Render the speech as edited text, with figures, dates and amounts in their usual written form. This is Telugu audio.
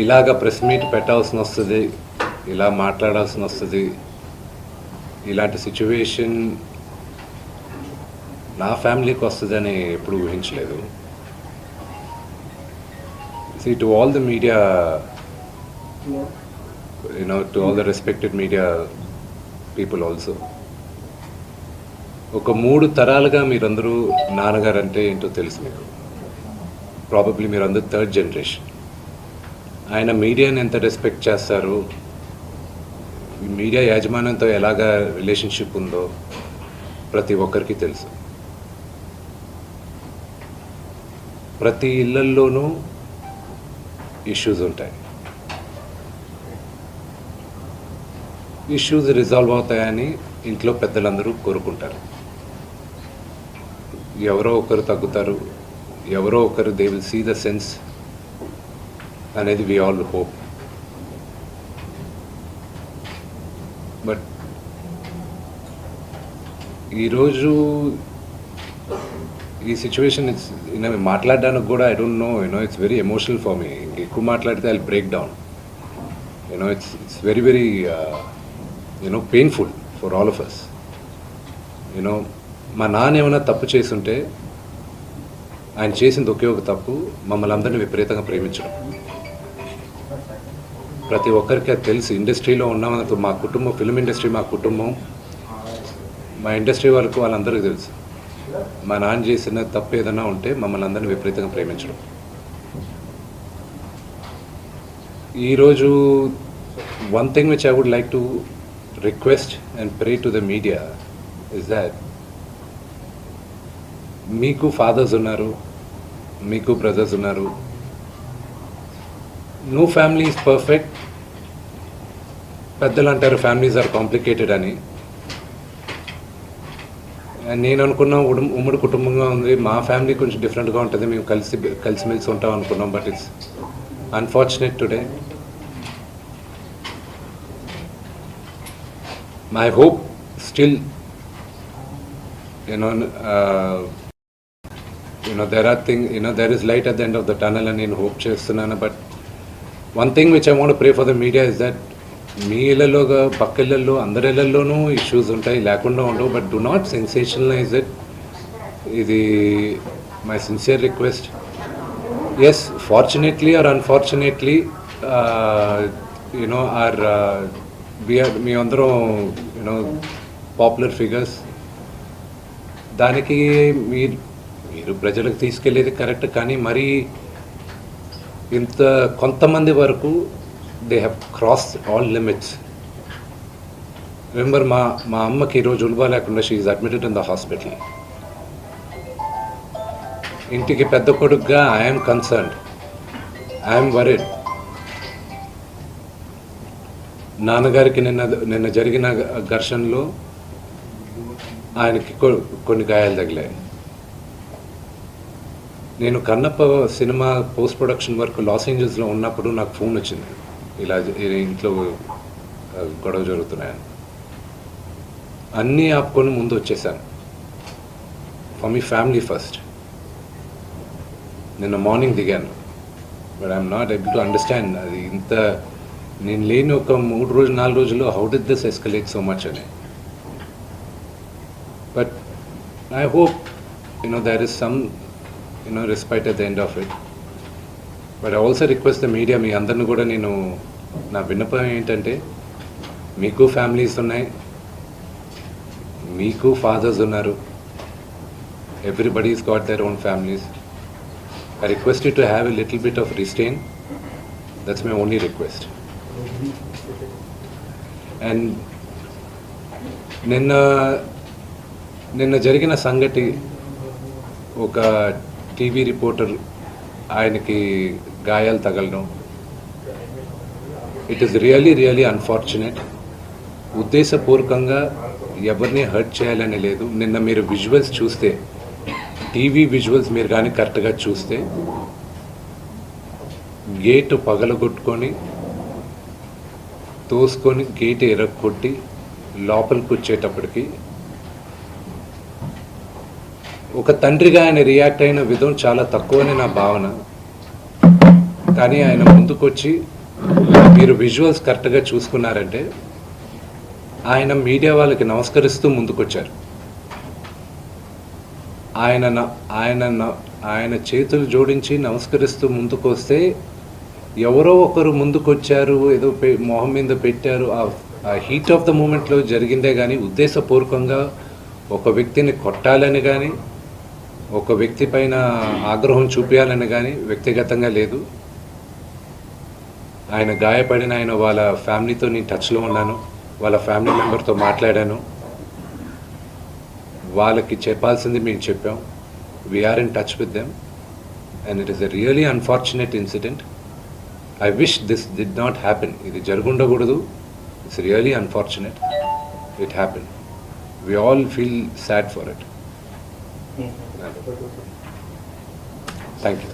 ఇలాగ ప్రెస్ మీట్ పెట్టాల్సిన వస్తుంది, ఇలా మాట్లాడాల్సిన వస్తుంది. ఇలాంటి సిచ్యువేషన్ నా ఫ్యామిలీకి వస్తుందని ఎప్పుడు ఊహించలేదు. See, to all the media, to all the respected media people also, ఒక 3 తరాలుగా మీరందరూ నాన్నగారు అంటే ఏంటో తెలుసు మీకు. ప్రాబబ్లీ మీరందరూ 3rd జనరేషన్. ఆయన మీడియాని ఎంత రెస్పెక్ట్ చేస్తారు, మీడియా యాజమాన్యంతో ఎలాగా రిలేషన్షిప్ ఉందో ప్రతి ఒక్కరికి తెలుసు. ప్రతి ఇళ్లల్లోనూ ఇష్యూస్ ఉంటాయి. ఇష్యూస్ రిజాల్వ్ అవుతాయని ఇంట్లో పెద్దలందరూ కోరుకుంటారు. ఎవరో ఒకరు తగ్గుతారు, ఎవరో ఒకరు they will see the sense అనేది వి ఆల్ హోప్. బట్ ఈరోజు ఈ సిచ్యువేషన్ మాట్లాడడానికి కూడా I don't know, it's very emotional for me. ఎక్కువ మాట్లాడితే I break down. It's very very painful for all of us. మా నాన్న ఏమైనా తప్పు చేస్తుంటే ఆయన చేసింది ఒకే ఒక తప్పు, మమ్మల్ని అందరినీ విపరీతంగా ప్రేమించడం. ప్రతి ఒక్కరికి అది తెలుసు. ఇండస్ట్రీలో ఉన్నామన్నట్టు మా కుటుంబం, ఫిల్మ్ ఇండస్ట్రీ మా కుటుంబం, మా ఇండస్ట్రీ వరకు వాళ్ళందరికీ తెలుసు. మా నాన్న చేసిన తప్పు ఏదైనా ఉంటే మమ్మల్ని అందరినీ విపరీతంగా ప్రేమించడం. ఈరోజు one thing which I would like to request and pray to the media is that మీకు ఫాదర్స్ ఉన్నారు, మీకు బ్రదర్స్ ఉన్నారు. No family is perfect. పెద్దలు అంటారు ఫ్యామిలీస్ ఆర్ కాంప్లికేటెడ్ అని. నేను అనుకున్న ఉమ్మడి కుటుంబంగా ఉంది, మా ఫ్యామిలీ కొంచెం డిఫరెంట్గా ఉంటుంది, మేము కలిసిమెలిసి ఉంటాం అనుకున్నాం. But it's unfortunate today. My hope still there is light at the end of the tunnel అని నేను హోప్ చేస్తున్నాను. But one thing which I want to pray for the media is that మీ ఇళ్లలోగా పక్క ఇళ్లలో అందరి ఇళ్లలోనూ ఇష్యూస్ ఉంటాయి, లేకుండా ఉండవు. But do not sensationalize it. ఇది my sincere request. Yes, fortunately or unfortunately మీ అందరం పాపులర్ ఫిగర్స్. దానికి మీరు ప్రజలకు తీసుకెళ్ళేది కరెక్ట్, కానీ మరి ఇంత కొంతమంది వరకు they have cross all limits. Remember, మా అమ్మకి ఈరోజు ఉల్బా లేకుండా she is admitted in the hospital. ఇంటికి పెద్ద కొడుకుగా ఐఎమ్ కన్సర్న్డ్, ఐఎమ్ వరీడ్. నాన్నగారికి నిన్న జరిగిన ఘర్షణలో ఆయనకి కొన్ని గాయాలు తగిలాయి. నేను Kannappa cinema post production work లాస్ ఏంజల్స్లో ఉన్నప్పుడు నాకు ఫోన్ వచ్చింది, ఇలా ఇంట్లో గొడవ జరుగుతున్నాయని. అన్నీ ఆపుకొని ముందు వచ్చేసాను. For me family first. నిన్న మార్నింగ్ దిగాను. But I'm not able to understand అది ఇంత నేను లేని ఒక 3 రోజులు 4 రోజుల్లో how did this escalate so much అని. But I hope there is some respite at the end of it. But I also request the media, మీ అందరిని కూడా నేను నా విన్నపం ఏంటంటే, మీకు ఫ్యామిలీస్ ఉన్నాయి, మీకు ఫాదర్స్ ఉన్నారు, everybody's got their own families. I request you to have a little bit of restraint. That's my only request. And నిన్న జరిగిన సంగతి, ఒక టీవీ రిపోర్టర్ ఆయనకి గాయాలు తగలడం, it is really really unfortunate. ఉద్దేశపూర్వకంగా ఎవరిని హర్ట్ చేయాలని లేదు. నిన్న మీరు విజువల్స్ చూస్తే, టీవీ విజువల్స్ మీరు కానీ కరెక్ట్గా చూస్తే, గేటు పగలగొట్టుకొని తోసుకొని గేట్ ఎరగొట్టి లోపలికి వచ్చేటప్పటికి ఒక తండ్రిగా ఆయన రియాక్ట్ అయిన విధం చాలా తక్కువని నా భావన. కానీ ఆయన ముందుకొచ్చి మీరు విజువల్స్ కరెక్ట్గా చూసుకున్నారంటే ఆయన మీడియా వాళ్ళకి నమస్కరిస్తూ ముందుకొచ్చారు. ఆయన చేతులు జోడించి నమస్కరిస్తూ ముందుకు వస్తే ఎవరో ఒకరు ముందుకొచ్చారు, ఏదో మొహం మీద పెట్టారు, ఆ హీట్ ఆఫ్ ద మూమెంట్లో జరిగిందే కానీ ఉద్దేశపూర్వకంగా ఒక వ్యక్తిని కొట్టాలని కానీ ఒక వ్యక్తి పైన ఆగ్రహం చూపించాలని కానీ వ్యక్తిగతంగా లేదు. ఆయన గాయపడిన ఆయన వాళ్ళ ఫ్యామిలీతో నేను టచ్లో ఉన్నాను, వాళ్ళ ఫ్యామిలీ మెంబర్తో మాట్లాడాను, వాళ్ళకి చెప్పాల్సింది మేము చెప్పాం. We are in touch with them and it is a really unfortunate incident. I wish this did not happen. ఇది జరుగుండకూడదు. It's really unfortunate. It happen. We all feel sad for it. Thank you.